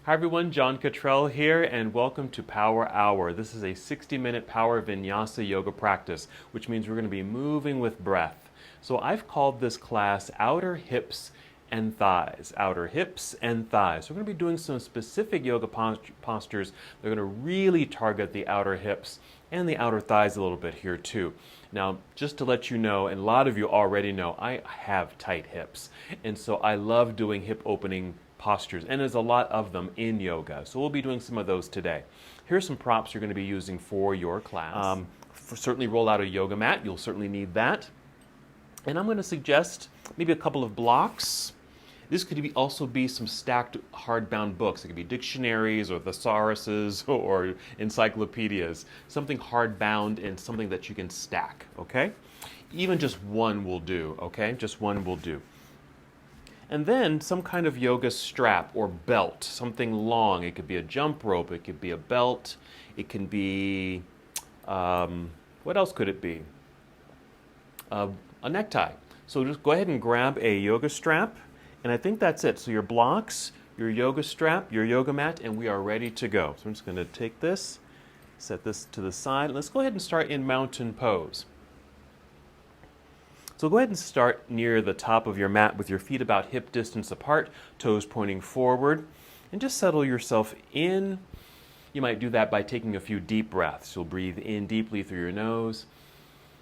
Hi everyone, John Cottrell here, and welcome to Power Hour. This is a 60-minute power Vinyasa yoga practice, which means we're going to be moving with breath. So I've called this class Outer Hips and Thighs. Outer Hips and Thighs. So we're going to be doing some specific yoga postures. They're going to really target the outer hips and the outer thighs a little bit here too. Now, just to let you know, and a lot of you already know, I have tight hips, and so I love doing hip opening postures, and there's a lot of them in yoga. So we'll be doing some of those today. Here's some props you're going to be using for your class. Certainly roll out a yoga mat. You'll certainly need that. And I'm going to suggest maybe a couple of blocks. This could also be some stacked hardbound books. It could be dictionaries or thesauruses or encyclopedias. Something hardbound and something that you can stack, okay? Even just one will do, okay? Just one will do. And then some kind of yoga strap or belt, something long. It could be a jump rope, it could be a belt, it can be, what else could it be? A necktie. So just go ahead and grab a yoga strap, and I think that's it. So your blocks, your yoga strap, your yoga mat, and we are ready to go. So I'm just going to take this, set this to the side. Let's go ahead and start in mountain pose. So go ahead and start near the top of your mat with your feet about hip distance apart, toes pointing forward, and just settle yourself in. You might do that by taking a few deep breaths. You'll breathe in deeply through your nose.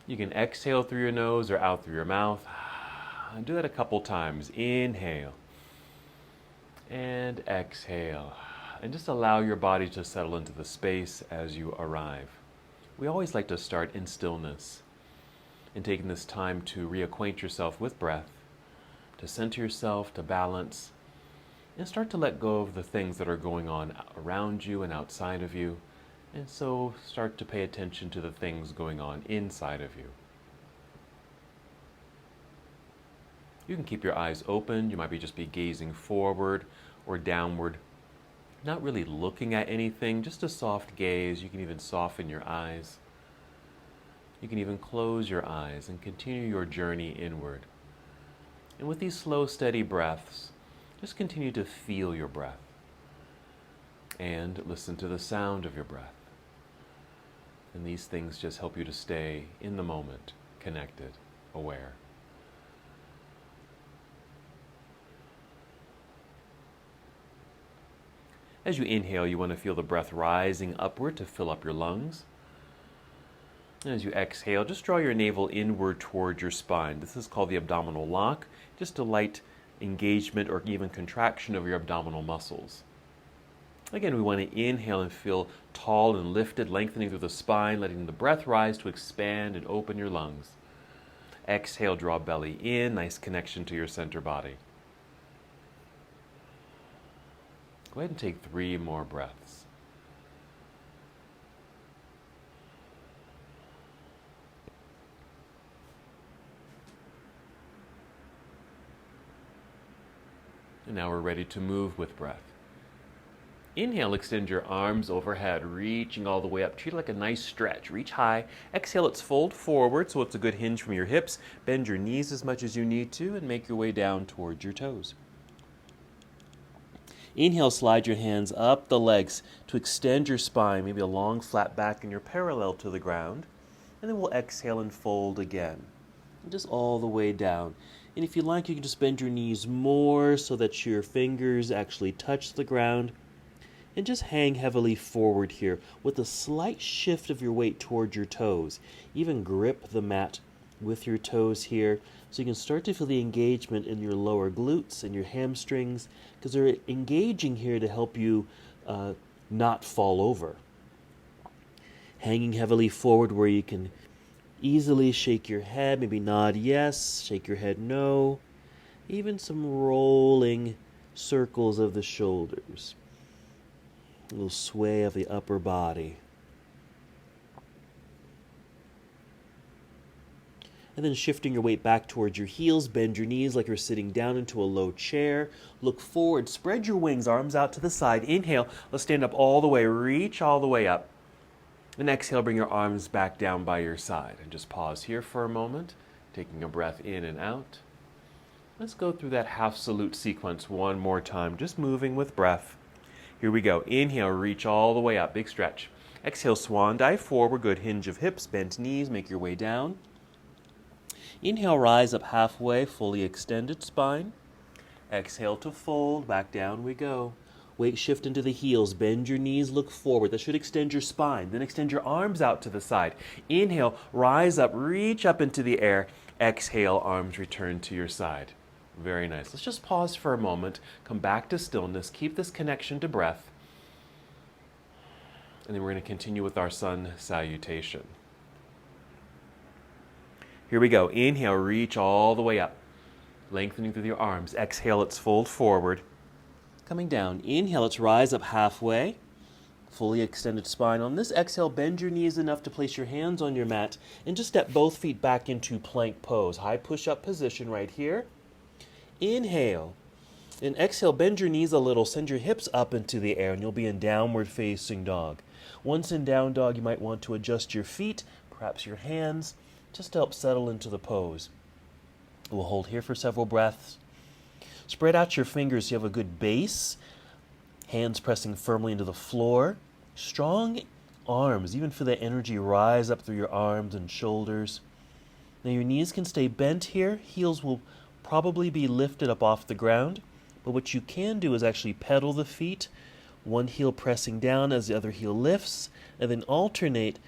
You can exhale through your nose or out through your mouth. And do that a couple times. Inhale and exhale. And just allow your body to settle into the space as you arrive. We always like to start in stillness, and taking this time to reacquaint yourself with breath, to center yourself, to balance, and start to let go of the things that are going on around you and outside of you, and so start to pay attention to the things going on inside of you. You can keep your eyes open. You might just be gazing forward or downward, not really looking at anything, just a soft gaze. You can even soften your eyes. You can even close your eyes and continue your journey inward. And with these slow, steady breaths, just continue to feel your breath and listen to the sound of your breath. And these things just help you to stay in the moment, connected, aware. As you inhale, you want to feel the breath rising upward to fill up your lungs. And as you exhale, just draw your navel inward toward your spine. This is called the abdominal lock, just a light engagement or even contraction of your abdominal muscles. Again, we want to inhale and feel tall and lifted, lengthening through the spine, letting the breath rise to expand and open your lungs. Exhale, draw belly in, nice connection to your center body. Go ahead and take 3 more breaths. And now we're ready to move with breath. Inhale, extend your arms overhead, reaching all the way up. Treat it like a nice stretch. Reach high. Exhale, let's fold forward so it's a good hinge from your hips. Bend your knees as much as you need to and make your way down towards your toes. Inhale, slide your hands up the legs to extend your spine, maybe a long flat back, and you're parallel to the ground. And then we'll exhale and fold again, just all the way down. And if you like, you can just bend your knees more so that your fingers actually touch the ground. And just hang heavily forward here with a slight shift of your weight towards your toes. Even grip the mat with your toes here so you can start to feel the engagement in your lower glutes and your hamstrings, because they're engaging here to help you not fall over. Hanging heavily forward where you can easily shake your head, maybe nod yes, shake your head no. Even some rolling circles of the shoulders. A little sway of the upper body. And then shifting your weight back towards your heels, bend your knees like you're sitting down into a low chair. Look forward, spread your wings, arms out to the side. Inhale, let's stand up all the way, reach all the way up. And exhale, bring your arms back down by your side. And just pause here for a moment, taking a breath in and out. Let's go through that half salute sequence one more time, just moving with breath. Here we go. Inhale, reach all the way up, big stretch. Exhale, swan dive forward, good hinge of hips, bent knees, make your way down. Inhale, rise up halfway, fully extended spine. Exhale to fold, back down we go. Weight shift into the heels, bend your knees, look forward. That should extend your spine. Then extend your arms out to the side. Inhale, rise up, reach up into the air. Exhale, arms return to your side. Very nice. Let's just pause for a moment, come back to stillness, keep this connection to breath, and then we're going to continue with our sun salutation. Here we go. Inhale, reach all the way up, lengthening through your arms. Exhale, let's fold forward. Coming down. Inhale, let's rise up halfway, fully extended spine. On this exhale, bend your knees enough to place your hands on your mat and just step both feet back into plank pose. High push-up position right here. Inhale. And exhale, bend your knees a little, send your hips up into the air, and you'll be in downward facing dog. Once in down dog, you might want to adjust your feet, perhaps your hands, just to help settle into the pose. We'll hold here for several breaths. Spread out your fingers so you have a good base, hands pressing firmly into the floor. Strong arms, even feel the energy rise up through your arms and shoulders. Now your knees can stay bent here, heels will probably be lifted up off the ground, but what you can do is actually pedal the feet, one heel pressing down as the other heel lifts, and then alternate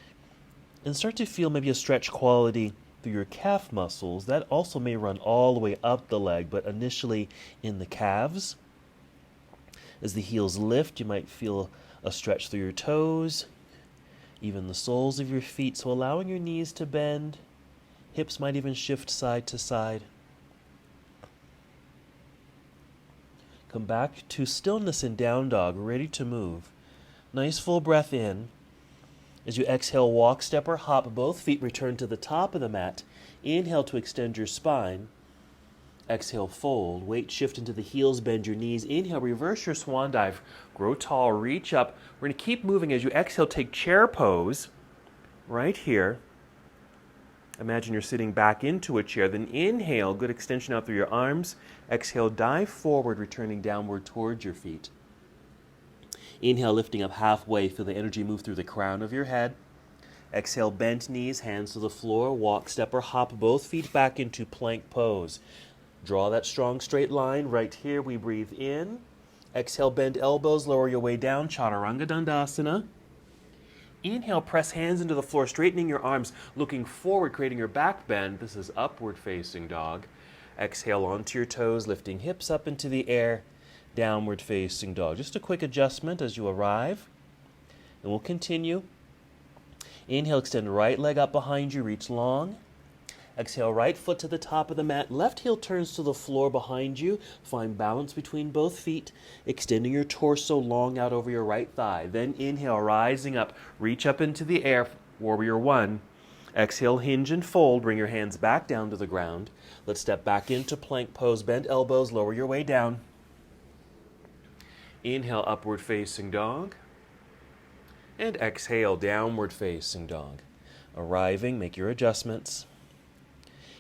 and start to feel maybe a stretch quality through your calf muscles. That also may run all the way up the leg, but initially in the calves. As the heels lift, you might feel a stretch through your toes, even the soles of your feet, so allowing your knees to bend. Hips might even shift side to side. Come back to stillness in down dog, ready to move. Nice full breath in. As you exhale, walk, step, or hop, both feet return to the top of the mat. Inhale to extend your spine. Exhale, fold. Weight shift into the heels, bend your knees. Inhale, reverse your swan dive. Grow tall, reach up. We're going to keep moving. As you exhale, take chair pose right here. Imagine you're sitting back into a chair. Then inhale, good extension out through your arms. Exhale, dive forward, returning downward towards your feet. Inhale, lifting up halfway. Feel the energy move through the crown of your head. Exhale, bent knees, hands to the floor. Walk, step, or hop both feet back into plank pose. Draw that strong straight line. Right here, we breathe in. Exhale, bend elbows, lower your way down. Chaturanga Dandasana. Inhale, press hands into the floor, straightening your arms, looking forward, creating your back bend. This is upward facing dog. Exhale onto your toes, lifting hips up into the air. Downward facing dog. Just a quick adjustment as you arrive. And we'll continue. Inhale, extend right leg up behind you, reach long. Exhale, right foot to the top of the mat. Left heel turns to the floor behind you. Find balance between both feet, extending your torso long out over your right thigh. Then inhale, rising up, reach up into the air, warrior one. Exhale, hinge and fold. Bring your hands back down to the ground. Let's step back into plank pose. Bend elbows, lower your way down. Inhale, upward facing dog. And exhale, downward facing dog. Arriving, make your adjustments.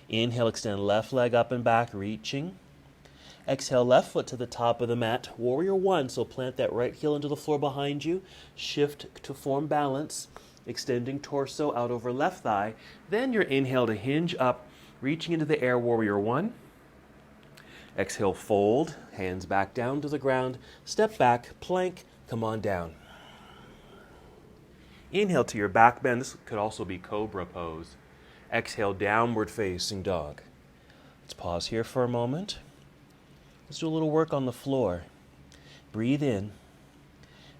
Inhale, extend left leg up and back, reaching. Exhale, left foot to the top of the mat. Warrior one, so plant that right heel into the floor behind you. Shift to form balance, extending torso out over left thigh. Then your inhale to hinge up, reaching into the air, warrior one. Exhale, fold, hands back down to the ground. Step back, plank, come on down. Inhale to your back bend. This could also be cobra pose. Exhale, downward facing dog. Let's pause here for a moment. Let's do a little work on the floor. Breathe in.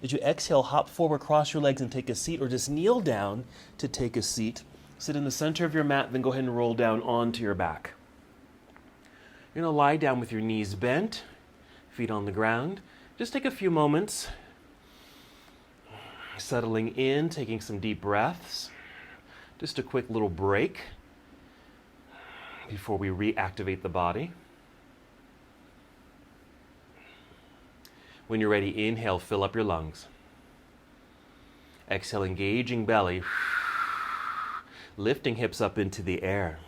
As you exhale, hop forward, cross your legs and take a seat, or just kneel down to take a seat. Sit in the center of your mat, then go ahead and roll down onto your back. You're going to lie down with your knees bent, feet on the ground. Just take a few moments, settling in, taking some deep breaths. Just a quick little break before we reactivate the body. When you're ready, inhale, fill up your lungs. Exhale, engaging belly, lifting hips up into the air.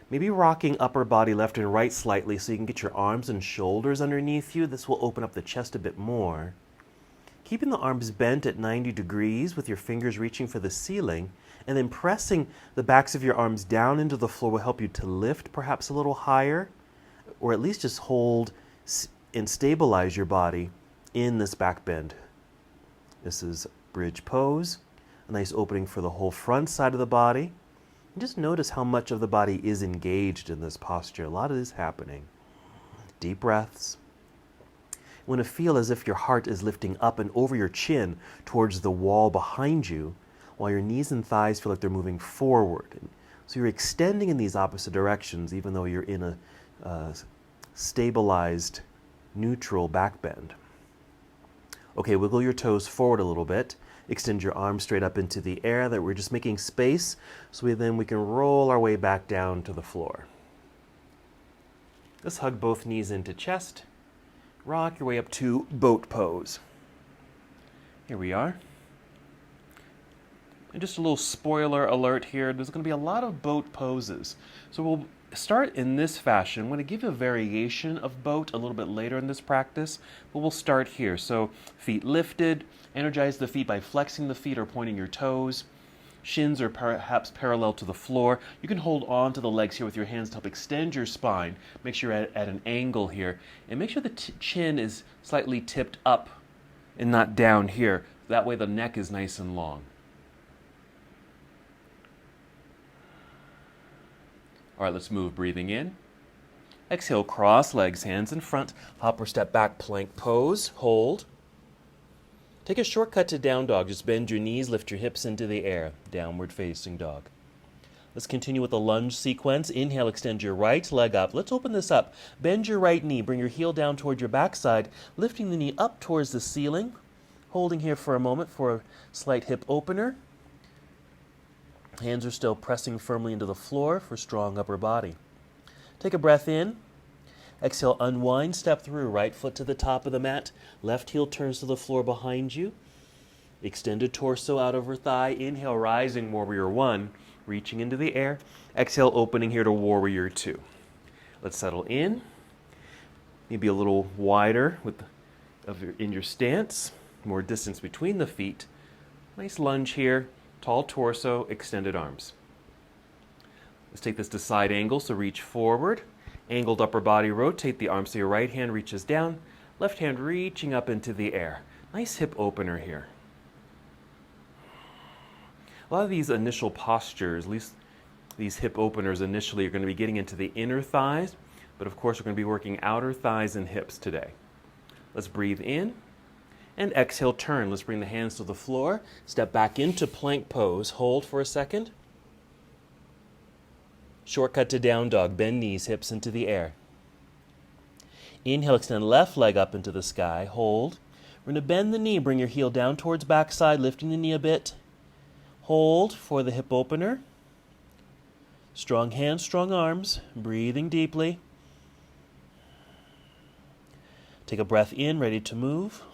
Maybe rocking upper body left and right slightly so you can get your arms and shoulders underneath you. This will open up the chest a bit more. Keeping the arms bent at 90 degrees with your fingers reaching for the ceiling, and then pressing the backs of your arms down into the floor will help you to lift perhaps a little higher, or at least just hold and stabilize your body in this back bend. This is bridge pose, a nice opening for the whole front side of the body. And just notice how much of the body is engaged in this posture. A lot of this happening. Deep breaths. You want to feel as if your heart is lifting up and over your chin towards the wall behind you, while your knees and thighs feel like they're moving forward. So you're extending in these opposite directions, even though you're in a stabilized, neutral back bend. Okay, wiggle your toes forward a little bit. Extend your arms straight up into the air. That we're just making space, so we can roll our way back down to the floor. Let's hug both knees into chest. Rock your way up to boat pose. Here we are. And just a little spoiler alert here, there's going to be a lot of boat poses. So we'll start in this fashion. I'm going to give you a variation of boat a little bit later in this practice, but we'll start here. So feet lifted, energize the feet by flexing the feet or pointing your toes. Shins are perhaps parallel to the floor. You can hold on to the legs here with your hands to help extend your spine. Make sure you're at an angle here. And make sure the chin is slightly tipped up and not down here. That way the neck is nice and long. All right, let's move. Breathing in. Exhale, cross legs, hands in front. Hop or step back, plank pose. Hold. Take a shortcut to down dog. Just bend your knees, lift your hips into the air. Downward facing dog. Let's continue with the lunge sequence. Inhale, extend your right leg up. Let's open this up. Bend your right knee. Bring your heel down toward your backside, lifting the knee up towards the ceiling. Holding here for a moment for a slight hip opener. Hands are still pressing firmly into the floor for strong upper body. Take a breath in. Exhale, unwind, step through, right foot to the top of the mat, left heel turns to the floor behind you. Extended torso out over thigh. Inhale, rising warrior one, reaching into the air. Exhale, opening here to warrior two. Let's settle in. Maybe a little wider in your stance, more distance between the feet. Nice lunge here, tall torso, extended arms. Let's take this to side angle, so reach forward. Angled upper body, rotate the arms so your right hand reaches down, left hand reaching up into the air. Nice hip opener here. A lot of these initial postures, at least these hip openers initially, are going to be getting into the inner thighs, but of course we're going to be working outer thighs and hips today. Let's breathe in and exhale, turn. Let's bring the hands to the floor, step back into plank pose, hold for a second. Shortcut to down dog, bend knees, hips into the air. Inhale, extend left leg up into the sky, hold. We're going to bend the knee, bring your heel down towards backside, lifting the knee a bit. Hold for the hip opener. Strong hands, strong arms, breathing deeply. Take a breath in, ready to move.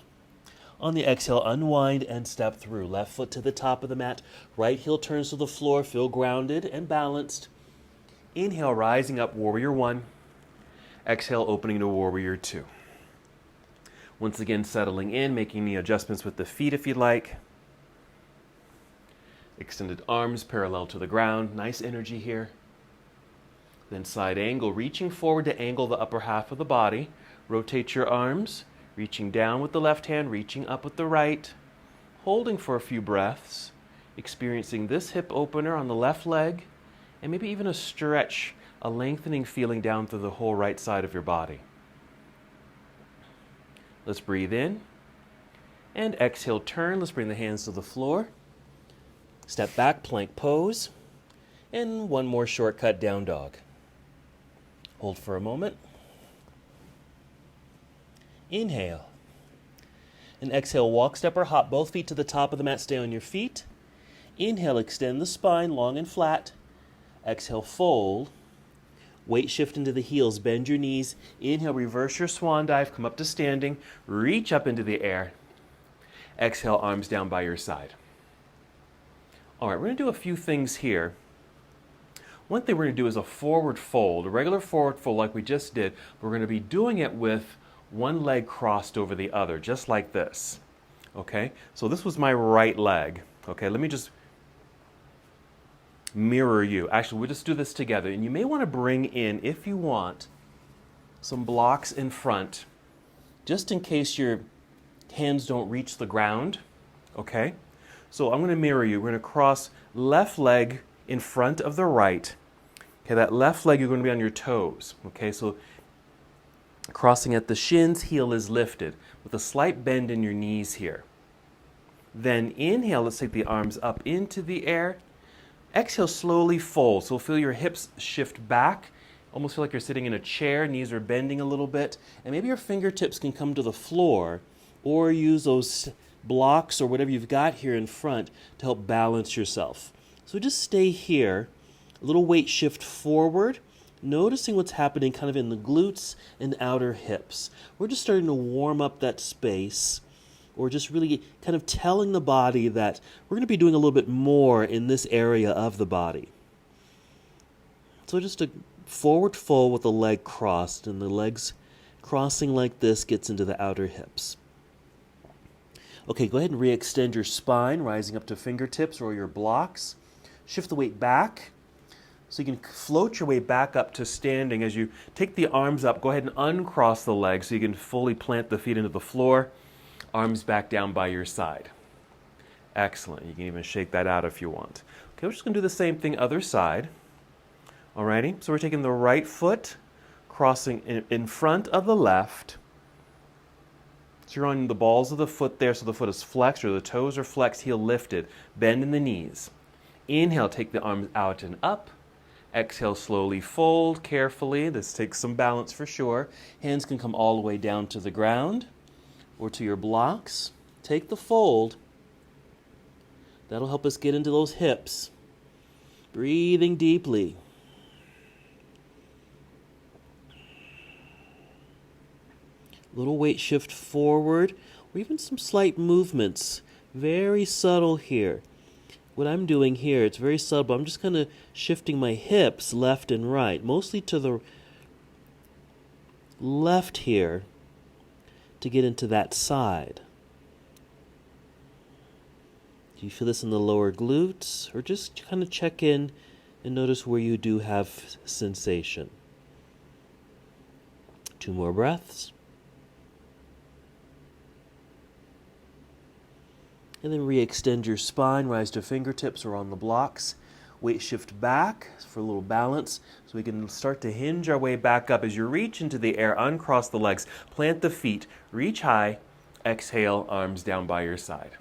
On the exhale, unwind and step through. Left foot to the top of the mat, right heel turns to the floor, feel grounded and balanced. Inhale, rising up, warrior one. Exhale, opening to warrior two. Once again, settling in, making the adjustments with the feet if you'd like. Extended arms parallel to the ground. Nice energy here. Then side angle, reaching forward to angle the upper half of the body. Rotate your arms, reaching down with the left hand, reaching up with the right. Holding for a few breaths. Experiencing this hip opener on the left leg. And maybe even a stretch, a lengthening feeling down through the whole right side of your body. Let's breathe in. And exhale, turn. Let's bring the hands to the floor. Step back, plank pose. And one more shortcut, down dog. Hold for a moment. Inhale. And exhale, walk, step, or hop. Both feet to the top of the mat. Stay on your feet. Inhale, extend the spine, long and flat. Exhale, fold. Weight shift into the heels, bend your knees. Inhale, reverse your swan dive, come up to standing, reach up into the air. Exhale, arms down by your side. All right, we're going to do a few things here. One thing we're going to do is a forward fold, a regular forward fold like we just did. We're going to be doing it with one leg crossed over the other, just like this. Okay, so this was my right leg. Okay, let me just mirror you. Actually, we'll just do this together. And you may want to bring in, if you want, some blocks in front, just in case your hands don't reach the ground. Okay, so I'm going to mirror you. We're going to cross left leg in front of the right. Okay, that left leg, you're going to be on your toes. Okay, so crossing at the shins, heel is lifted with a slight bend in your knees here. Then inhale, let's take the arms up into the air. Exhale, slowly fold. So feel your hips shift back. Almost feel like you're sitting in a chair, knees are bending a little bit. And maybe your fingertips can come to the floor, or use those blocks or whatever you've got here in front to help balance yourself. So just stay here. A little weight shift forward, noticing what's happening kind of in the glutes and outer hips. We're just starting to warm up that space, or just really kind of telling the body that we're going to be doing a little bit more in this area of the body. So just a forward fold with the leg crossed, and the legs crossing like this gets into the outer hips. Okay, go ahead and re-extend your spine, rising up to fingertips or your blocks. Shift the weight back. So you can float your way back up to standing. As you take the arms up, go ahead and uncross the legs so you can fully plant the feet into the floor. Arms back down by your side. Excellent. You can even shake that out if you want. Okay, we're just going to do the same thing other side. Alrighty, so we're taking the right foot, crossing in front of the left. So you're on the balls of the foot there, so the foot is flexed, or the toes are flexed, heel lifted. Bend in the knees. Inhale, take the arms out and up. Exhale, slowly fold carefully. This takes some balance for sure. Hands can come all the way down to the ground or to your blocks. Take the fold. That'll help us get into those hips. Breathing deeply. Little weight shift forward, or even some slight movements. Very subtle here. What I'm doing here, it's very subtle, but I'm just kind of shifting my hips left and right, mostly to the left here to get into that side. Do you feel this in the lower glutes? Or just kind of check in and notice where you do have sensation. 2 more breaths. And then re-extend your spine, rise to fingertips or on the blocks. Weight shift back for a little balance so we can start to hinge our way back up. As you reach into the air, uncross the legs, plant the feet, reach high, exhale, arms down by your side.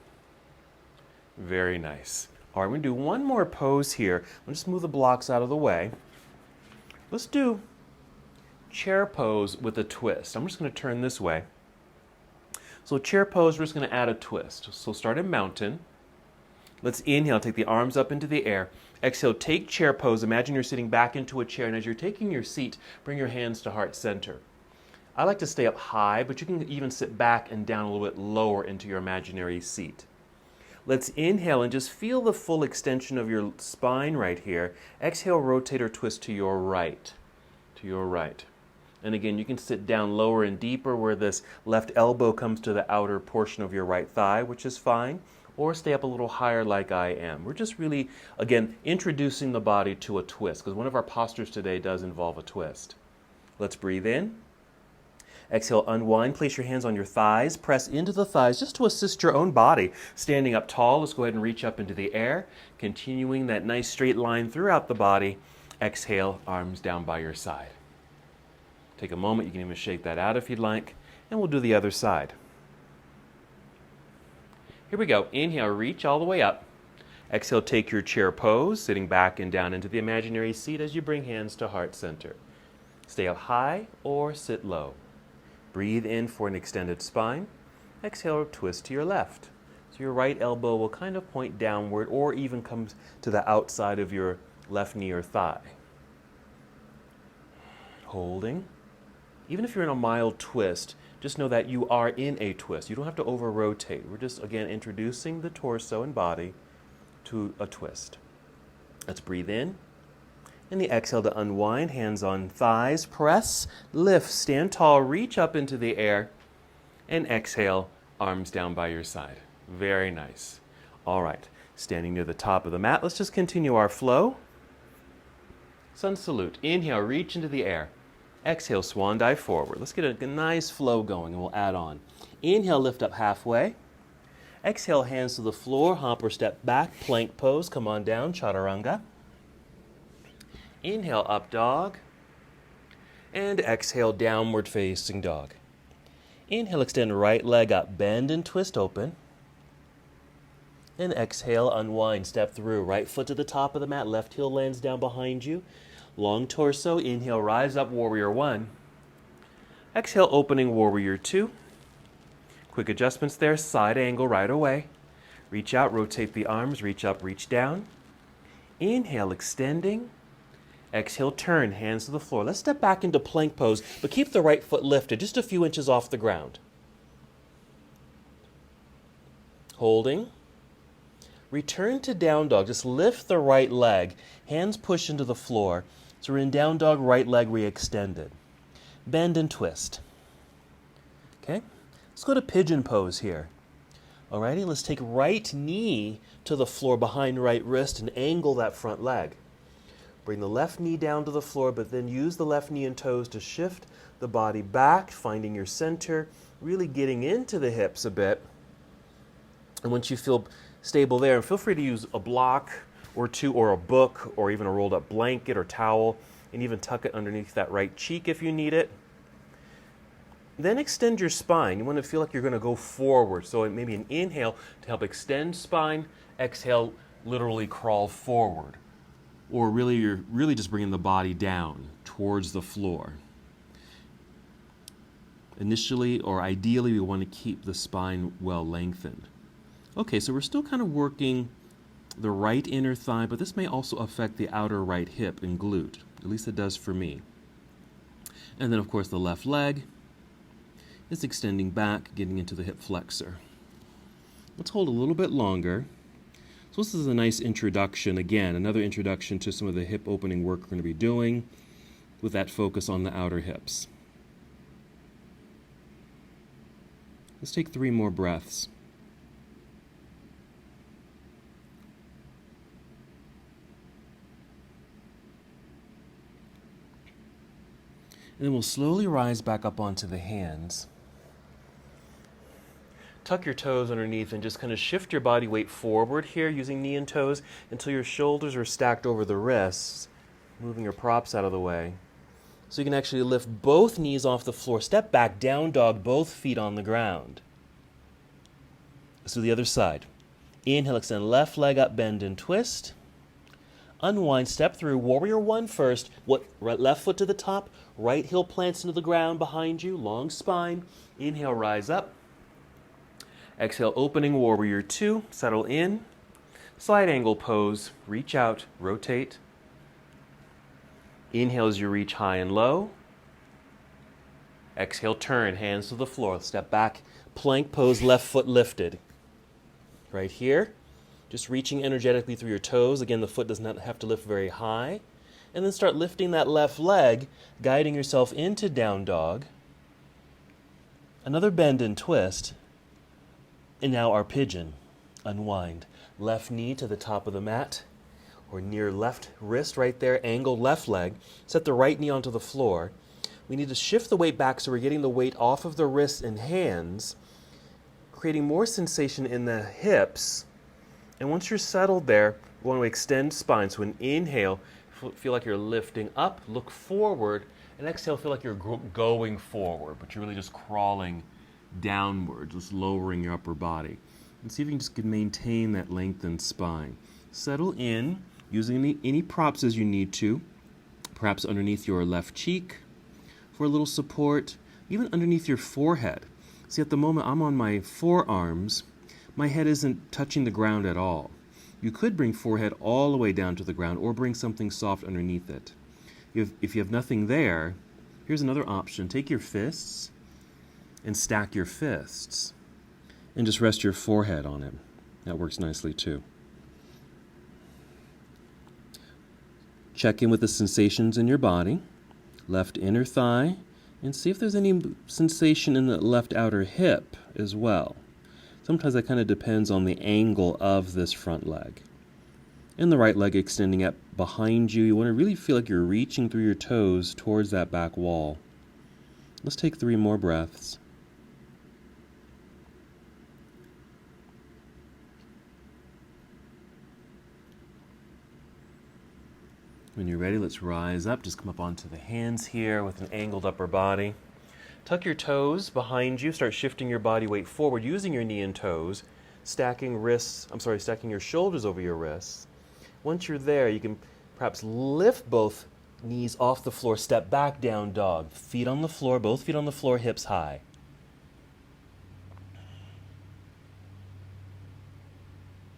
Very nice. All right, we're going to do one more pose here. I'll just move the blocks out of the way. Let's do chair pose with a twist. I'm just going to turn this way. So chair pose, we're just going to add a twist. So start in mountain. Let's inhale, take the arms up into the air. Exhale, take chair pose. Imagine you're sitting back into a chair, and as you're taking your seat, bring your hands to heart center. I like to stay up high, but you can even sit back and down a little bit lower into your imaginary seat. Let's inhale and just feel the full extension of your spine right here. Exhale, rotate or twist to your right. To your right. And again, you can sit down lower and deeper where this left elbow comes to the outer portion of your right thigh, which is fine, or stay up a little higher like I am. We're just really, again, introducing the body to a twist, because one of our postures today does involve a twist. Let's breathe in. Exhale, unwind. Place your hands on your thighs. Press into the thighs just to assist your own body. Standing up tall, let's go ahead and reach up into the air, continuing that nice straight line throughout the body. Exhale, arms down by your side. Take a moment, you can even shake that out if you'd like, and we'll do the other side. Here we go. Inhale, reach all the way up. Exhale, take your chair pose, sitting back and down into the imaginary seat as you bring hands to heart center. Stay up high or sit low. Breathe in for an extended spine. Exhale, twist to your left. So your right elbow will kind of point downward or even come to the outside of your left knee or thigh. Holding. Even if you're in a mild twist, just know that you are in a twist. You don't have to over-rotate. We're just, again, introducing the torso and body to a twist. Let's breathe in. And the exhale to unwind, hands on thighs. Press, lift, stand tall, reach up into the air. And exhale, Arms down by your side. Very nice. All right, standing near the top of the mat, let's just continue our flow. Sun salute. Inhale, reach into the air. Exhale, swan dive forward. Let's get a nice flow going and we'll add on. Inhale, lift up halfway. Exhale, hands to the floor, hop or step back, plank pose. Come on down, chaturanga. Inhale, up dog. And exhale, downward facing dog. Inhale, extend right leg up, bend and twist open. And exhale, unwind, step through. Right foot to the top of the mat, left heel lands down behind you. Long torso, inhale, rise up, warrior one. Exhale, opening warrior two. Quick adjustments there, side angle right away. Reach out, rotate the arms, reach up, reach down. Inhale, extending. Exhale, turn, hands to the floor. Let's step back into plank pose, but keep the right foot lifted, just a few inches off the ground. Holding. Return to down dog. Just lift the right leg. Hands push into the floor. So we're in down dog, right leg re-extended. Bend and twist. Okay? Let's go to pigeon pose here. Alrighty, let's take right knee to the floor behind right wrist and angle that front leg. Bring the left knee down to the floor, but then use the left knee and toes to shift the body back, finding your center, really getting into the hips a bit. And once you feel stable there, and feel free to use a block or two or a book or even a rolled up blanket or towel, and even tuck it underneath that right cheek if you need it. Then extend your spine. You want to feel like you're going to go forward. So maybe an inhale to help extend spine, exhale, literally crawl forward. Or really, you're really just bringing the body down towards the floor. Initially, or ideally, we want to keep the spine well lengthened. Okay, so we're still kind of working the right inner thigh, but this may also affect the outer right hip and glute. At least it does for me. And then, of course, the left leg is extending back, getting into the hip flexor. Let's hold a little bit longer. So this is a nice introduction. Again, another introduction to some of the hip opening work we're going to be doing with that focus on the outer hips. Let's take 3 more breaths. And then we'll slowly rise back up onto the hands. Tuck your toes underneath and just kind of shift your body weight forward here using knee and toes until your shoulders are stacked over the wrists, moving your props out of the way. So you can actually lift both knees off the floor. Step back, down dog, both feet on the ground. Let's do the other side. Inhale, extend left leg up, bend and twist. Unwind, step through, warrior one first. Right, left foot to the top, right heel plants into the ground behind you, long spine. Inhale, rise up. Exhale, opening warrior two, settle in. Side angle pose, reach out, rotate. Inhale as you reach high and low. Exhale, turn, hands to the floor. Step back, plank pose, left foot lifted. Right here, just reaching energetically through your toes. Again, the foot does not have to lift very high. And then start lifting that left leg, guiding yourself into down dog. Another bend and twist. And now our pigeon. Unwind. Left knee to the top of the mat, or near left wrist right there, angled left leg. Set the right knee onto the floor. We need to shift the weight back so we're getting the weight off of the wrists and hands, creating more sensation in the hips. And once you're settled there, we want to extend spine. So an inhale, feel like you're lifting up, look forward, and exhale, feel like you're going forward, but you're really just crawling downward, just lowering your upper body. And see if you can just maintain that lengthened spine. Settle in, using any props as you need to, perhaps underneath your left cheek for a little support, even underneath your forehead. See, at the moment I'm on my forearms, my head isn't touching the ground at all. You could bring forehead all the way down to the ground or bring something soft underneath it. If you have nothing there, here's another option. Take your fists and stack your fists and just rest your forehead on it. That works nicely too. Check in with the sensations in your body, left inner thigh, and see if there's any sensation in the left outer hip as well. Sometimes that kind of depends on the angle of this front leg. And the right leg extending up behind you. You want to really feel like you're reaching through your toes towards that back wall. Let's take 3 more breaths. When you're ready, let's rise up. Just come up onto the hands here with an angled upper body. Tuck your toes behind you. Start shifting your body weight forward using your knee and toes. Stacking your shoulders over your wrists. Once you're there, you can perhaps lift both knees off the floor. Step back, down dog. Feet on the floor, both feet on the floor, hips high.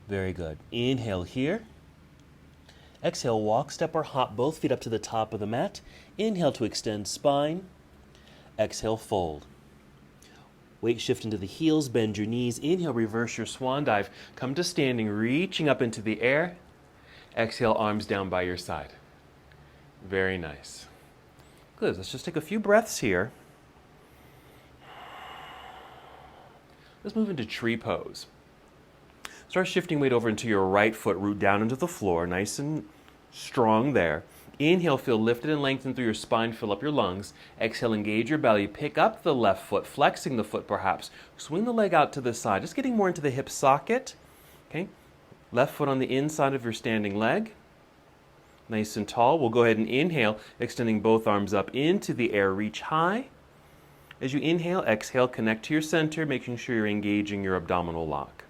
Very good. Inhale here. Exhale, walk, step, or hop both feet up to the top of the mat. Inhale to extend spine. Exhale, fold. Weight shift into the heels, bend your knees. Inhale, reverse your swan dive. Come to standing, reaching up into the air. Exhale, arms down by your side. Very nice. Good, let's just take a few breaths here. Let's move into tree pose. Start shifting weight over into your right foot, root down into the floor, nice and strong there. Inhale, feel lifted and lengthened through your spine, fill up your lungs. Exhale, engage your belly, pick up the left foot, flexing the foot perhaps. Swing the leg out to the side, just getting more into the hip socket. Okay, left foot on the inside of your standing leg. Nice and tall. We'll go ahead and inhale, extending both arms up into the air, reach high. As you inhale, exhale, connect to your center, making sure you're engaging your abdominal lock.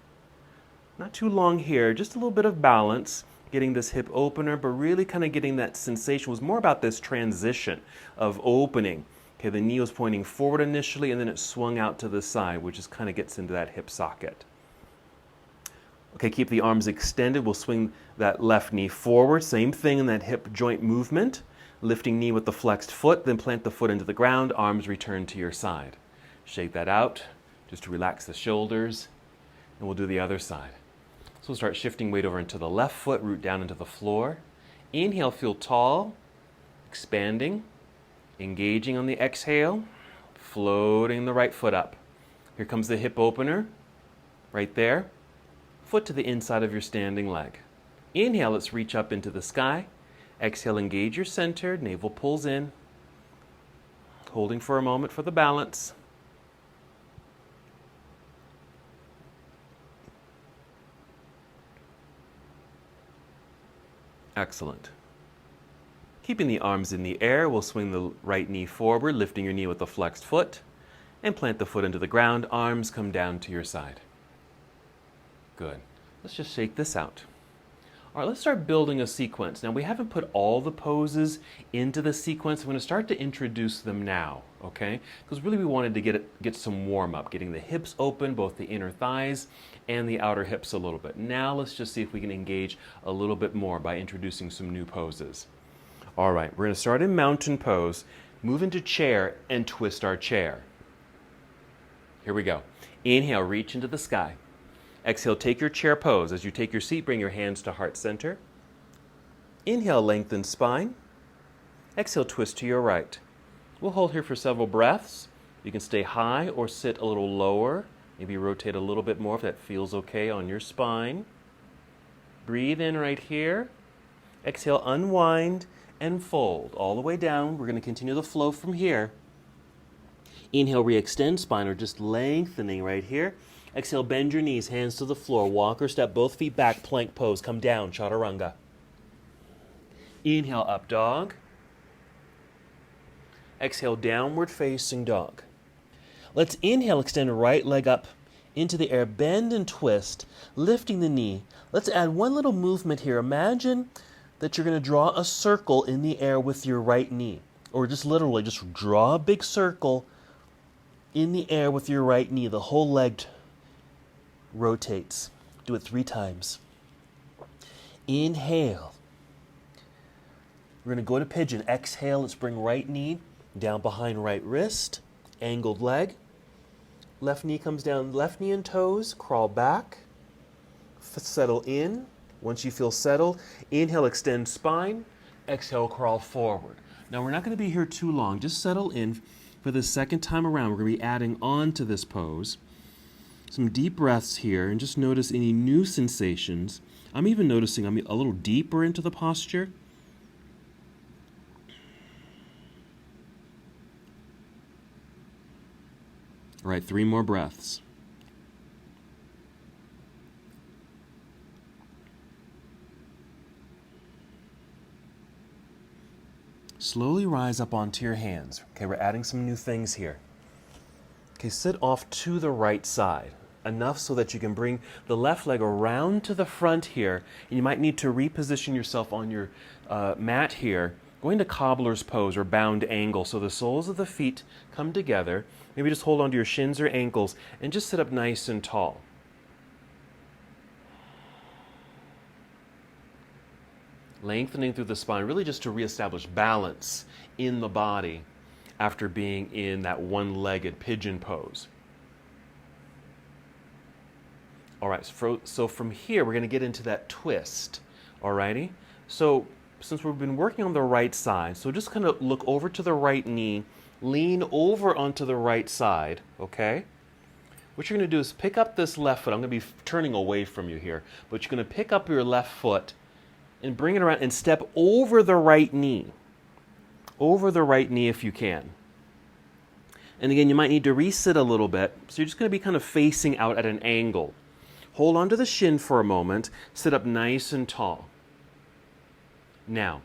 Not too long here, just a little bit of balance, getting this hip opener, but really kind of getting that sensation. It was more about this transition of opening. Okay, the knee was pointing forward initially, and then it swung out to the side, which just kind of gets into that hip socket. Okay, keep the arms extended. We'll swing that left knee forward. Same thing in that hip joint movement. Lifting knee with the flexed foot, then plant the foot into the ground. Arms return to your side. Shake that out just to relax the shoulders, and we'll do the other side. So we'll start shifting weight over into the left foot, root down into the floor. Inhale, feel tall, expanding, engaging on the exhale, floating the right foot up. Here comes the hip opener, right there. Foot to the inside of your standing leg. Inhale, let's reach up into the sky. Exhale, engage your center, navel pulls in. Holding for a moment for the balance. Excellent. Keeping the arms in the air, we'll swing the right knee forward, lifting your knee with the flexed foot, and plant the foot into the ground. Arms come down to your side. Good. Let's just shake this out. All right, let's start building a sequence. Now, we haven't put all the poses into the sequence. I'm going to start to introduce them now, okay? Because really we wanted to get some warm-up, getting the hips open, both the inner thighs and the outer hips a little bit. Now let's just see if we can engage a little bit more by introducing some new poses. All right, we're going to start in mountain pose, move into chair, and twist our chair. Here we go. Inhale, reach into the sky. Exhale, take your chair pose. As you take your seat, bring your hands to heart center. Inhale, lengthen spine. Exhale, twist to your right. We'll hold here for several breaths. You can stay high or sit a little lower. Maybe rotate a little bit more if that feels okay on your spine. Breathe in right here. Exhale, unwind and fold all the way down. We're going to continue the flow from here. Inhale, re-extend spine or just lengthening right here. Exhale, bend your knees, hands to the floor. Walk or step both feet back, plank pose. Come down, chaturanga. Inhale, up dog. Exhale, downward facing dog. Let's inhale, extend right leg up into the air. Bend and twist, lifting the knee. Let's add one little movement here. Imagine that you're going to draw a circle in the air with your right knee. Or just literally, just draw a big circle in the air with your right knee. The whole leg rotates. Do it 3 times. Inhale. We're going to go to pigeon. Exhale. Let's bring right knee down behind right wrist. Angled leg. Left knee comes down. Left knee and toes. Crawl back. Settle in. Once you feel settled, inhale, extend spine. Exhale, crawl forward. Now, we're not going to be here too long. Just settle in for the second time around. We're going to be adding on to this pose. Some deep breaths here, and just notice any new sensations. I'm even noticing I'm a little deeper into the posture. All right, 3 more breaths. Slowly rise up onto your hands. Okay, we're adding some new things here. Okay, sit off to the right side, enough so that you can bring the left leg around to the front here. And you might need to reposition yourself on your mat here, going to Cobbler's pose or bound angle. So the soles of the feet come together. Maybe just hold onto your shins or ankles and just sit up nice and tall. Lengthening through the spine, really just to reestablish balance in the body after being in that one-legged pigeon pose. All right, so from here, we're going to get into that twist, all righty? So since we've been working on the right side, so just kind of look over to the right knee, lean over onto the right side, okay? What you're going to do is pick up this left foot. I'm going to be turning away from you here, but you're going to pick up your left foot and bring it around and step over the right knee. Over the right knee if you can. And again, you might need to resit a little bit. So you're just going to be kind of facing out at an angle. Hold onto the shin for a moment. Sit up nice and tall. Now,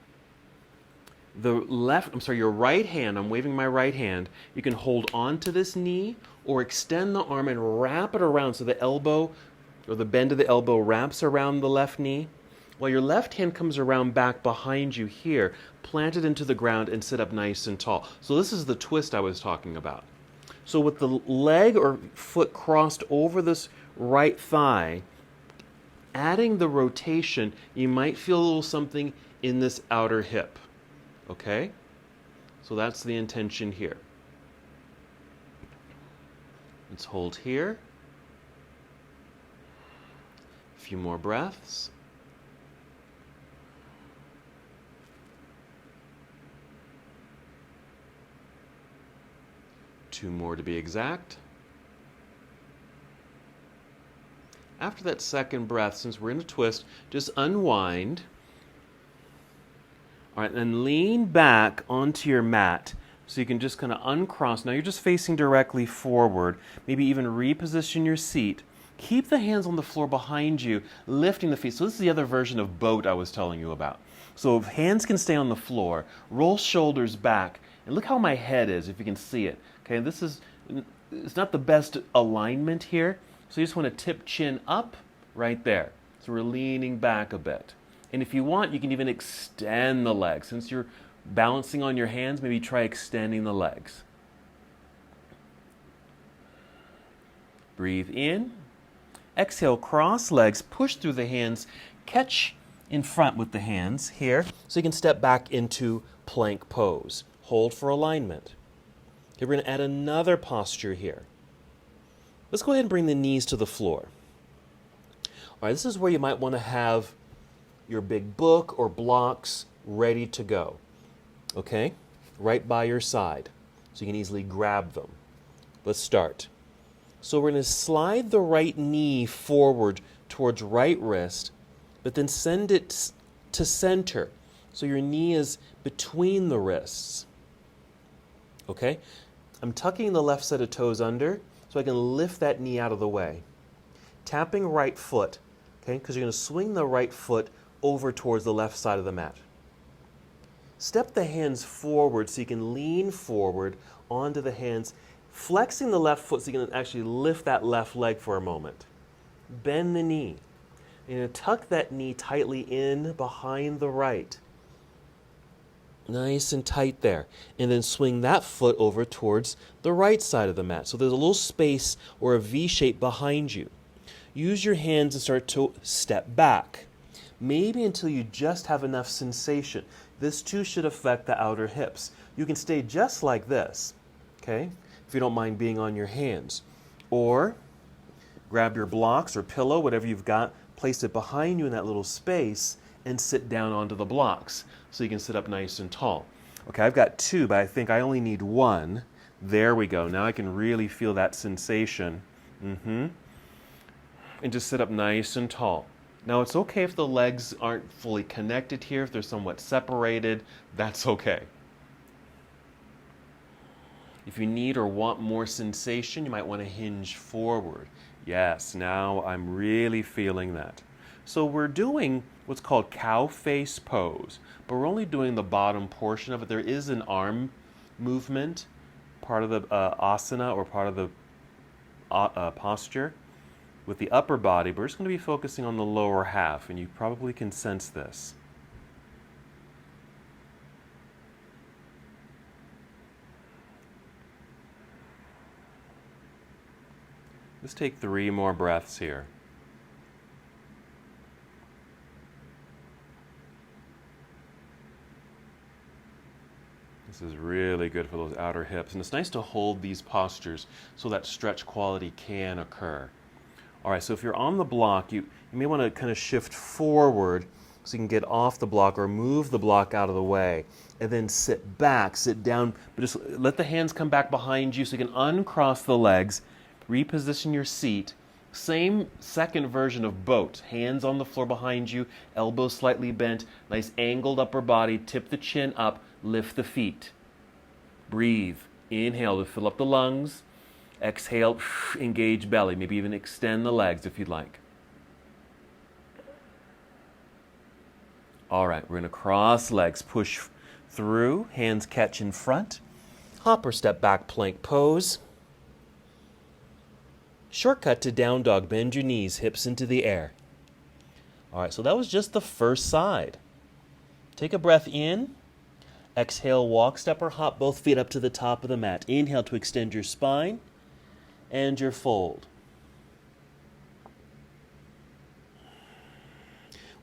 your right hand, I'm waving my right hand, you can hold onto this knee or extend the arm and wrap it around so the elbow or the bend of the elbow wraps around the left knee. While your left hand comes around back behind you here, plant it into the ground and sit up nice and tall. So this is the twist I was talking about. So with the leg or foot crossed over this right thigh, adding the rotation, you might feel a little something in this outer hip. Okay? So that's the intention here. Let's hold here. A few more breaths. Two more to be exact. After that second breath, since we're in a twist, just unwind. All right, then lean back onto your mat so you can just kind of uncross. Now you're just facing directly forward. Maybe even reposition your seat. Keep the hands on the floor behind you, lifting the feet. So this is the other version of boat I was telling you about. So if hands can stay on the floor, roll shoulders back, and look how my head is, if you can see it. Okay, it's not the best alignment here, so you just want to tip chin up right there. So we're leaning back a bit. And if you want, you can even extend the legs. Since you're balancing on your hands, maybe try extending the legs. Breathe in. Exhale, cross legs, push through the hands, catch in front with the hands here, so you can step back into plank pose. Hold for alignment. Okay, we're going to add another posture here. Let's go ahead and bring the knees to the floor. All right, this is where you might want to have your big book or blocks ready to go. Okay? Right by your side, so you can easily grab them. Let's start. So we're going to slide the right knee forward towards right wrist, but then send it to center. So your knee is between the wrists. Okay? I'm tucking the left set of toes under so I can lift that knee out of the way. Tapping right foot, okay, because you're going to swing the right foot over towards the left side of the mat. Step the hands forward so you can lean forward onto the hands, flexing the left foot so you can actually lift that left leg for a moment. Bend the knee. You're going to tuck that knee tightly in behind the right. Nice and tight there. And then swing that foot over towards the right side of the mat. So there's a little space or a V shape behind you. Use your hands and start to step back. Maybe until you just have enough sensation. This too should affect the outer hips. You can stay just like this, okay, if you don't mind being on your hands. Or grab your blocks or pillow, whatever you've got, place it behind you in that little space and sit down onto the blocks so you can sit up nice and tall. Okay, I've got two, but I think I only need one. There we go. Now I can really feel that sensation. And just sit up nice and tall. Now it's okay if the legs aren't fully connected here, if they're somewhat separated, that's okay. If you need or want more sensation, you might want to hinge forward. Yes, now I'm really feeling that. So we're doing what's called cow face pose, but we're only doing the bottom portion of it. There is an arm movement, part of the asana or part of the posture with the upper body, but we're just going to be focusing on the lower half, and you probably can sense this. Let's take 3 more breaths here. This is really good for those outer hips, and it's nice to hold these postures so that stretch quality can occur. All right, so if you're on the block, you may want to kind of shift forward so you can get off the block or move the block out of the way, and then sit back, sit down, but just let the hands come back behind you so you can uncross the legs, reposition your seat. Same second version of boat. Hands on the floor behind you, elbows slightly bent, nice angled upper body, tip the chin up, lift the feet. Breathe. Inhale to fill up the lungs. Exhale, engage belly. Maybe even extend the legs if you'd like. All right, we're going to cross legs, push through, hands catch in front. Hop or step back plank pose. Shortcut to down dog. Bend your knees, hips into the air. All right, so that was just the first side. Take a breath in. Exhale, walk, step, or hop both feet up to the top of the mat. Inhale to extend your spine and your fold.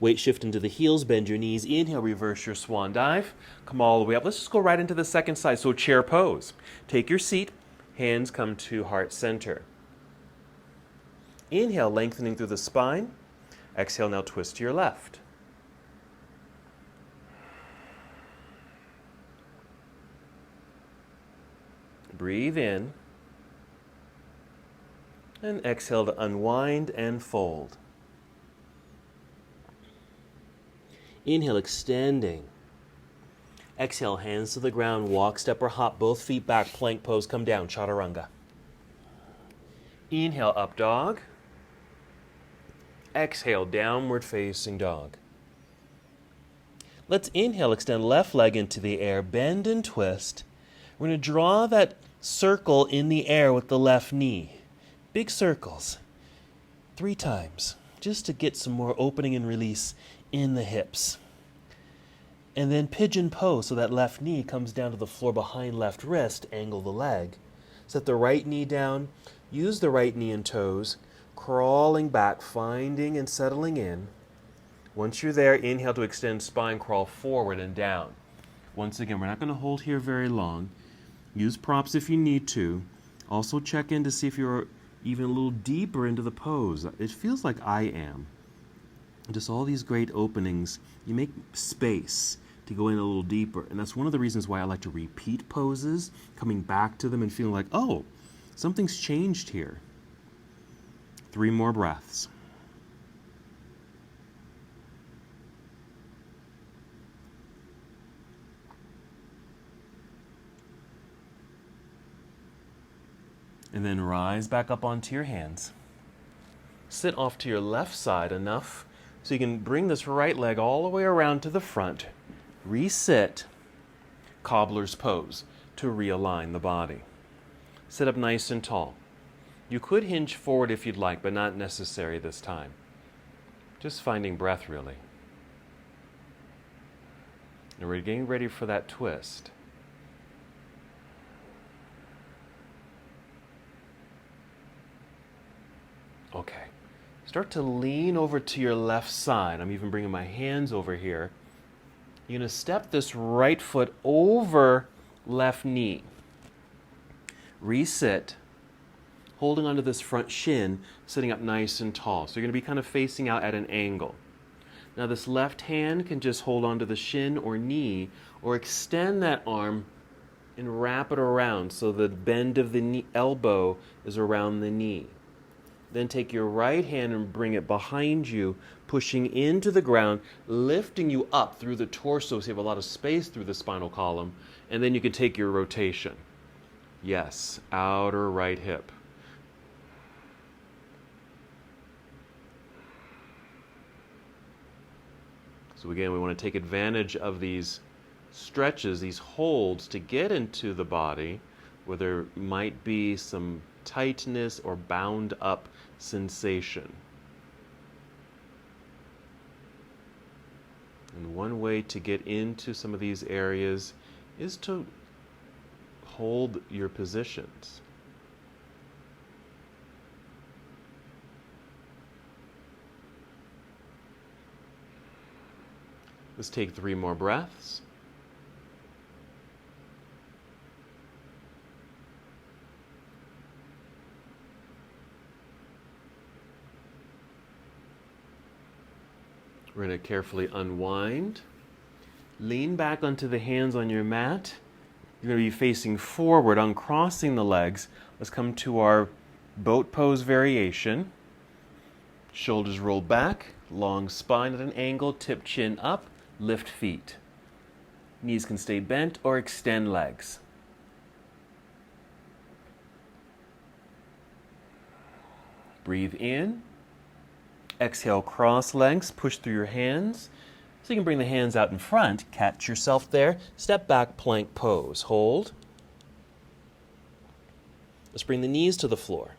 Weight shift into the heels, bend your knees. Inhale, reverse your swan dive. Come all the way up. Let's just go right into the second side. So chair pose. Take your seat. Hands come to heart center. Inhale, lengthening through the spine. Exhale, now twist to your left. Breathe in. And exhale to unwind and fold. Inhale, extending. Exhale, hands to the ground, walk, step, or hop, both feet back, plank pose, come down, chaturanga. Inhale, up dog. Exhale, downward facing dog. Let's inhale, extend left leg into the air, bend and twist. We're going to draw that circle in the air with the left knee. Big circles. 3 times, just to get some more opening and release in the hips. And then pigeon pose, so that left knee comes down to the floor behind left wrist, angle the leg. Set the right knee down, use the right knee and toes, crawling back, finding and settling in. Once you're there, inhale to extend spine, crawl forward and down. Once again, we're not going to hold here very long. Use props if you need to. Also check in to see if you're even a little deeper into the pose. It feels like I am. Just all these great openings. You make space to go in a little deeper. And that's one of the reasons why I like to repeat poses, coming back to them and feeling like, oh, something's changed here. 3 more breaths. And then rise back up onto your hands. Sit off to your left side enough so you can bring this right leg all the way around to the front. Resit, cobbler's pose, to realign the body. Sit up nice and tall. You could hinge forward if you'd like, but not necessary this time. Just finding breath, really. And we're getting ready for that twist. Okay. Start to lean over to your left side. I'm even bringing my hands over here. You're going to step this right foot over left knee. Resit, holding onto this front shin, sitting up nice and tall. So you're going to be kind of facing out at an angle. Now this left hand can just hold onto the shin or knee, or extend that arm and wrap it around so the bend of the knee, elbow is around the knee. Then take your right hand and bring it behind you, pushing into the ground, lifting you up through the torso so you have a lot of space through the spinal column. And then you can take your rotation. Yes, outer right hip. So again, we want to take advantage of these stretches, these holds, to get into the body where there might be some tightness or bound up sensation. And one way to get into some of these areas is to hold your positions. Let's take 3 more breaths. We're going to carefully unwind. Lean back onto the hands on your mat. You're going to be facing forward, uncrossing the legs. Let's come to our boat pose variation. Shoulders rolled back, long spine at an angle, tip chin up, lift feet. Knees can stay bent or extend legs. Breathe in. Exhale, cross legs, push through your hands. So you can bring the hands out in front, catch yourself there, step back, plank pose, hold. Let's bring the knees to the floor.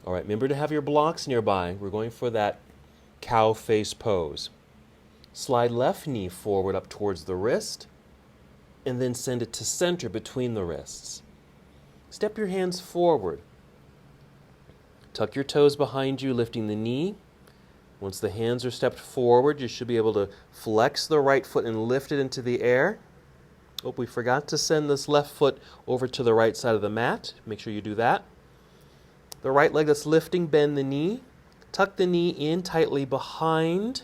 All right, remember to have your blocks nearby. We're going for that cow face pose. Slide left knee forward up towards the wrist, and then send it to center between the wrists. Step your hands forward. Tuck your toes behind you, lifting the knee. Once the hands are stepped forward, you should be able to flex the right foot and lift it into the air. Oh, we forgot to send this left foot over to the right side of the mat. Make sure you do that. The right leg that's lifting, bend the knee. Tuck the knee in tightly behind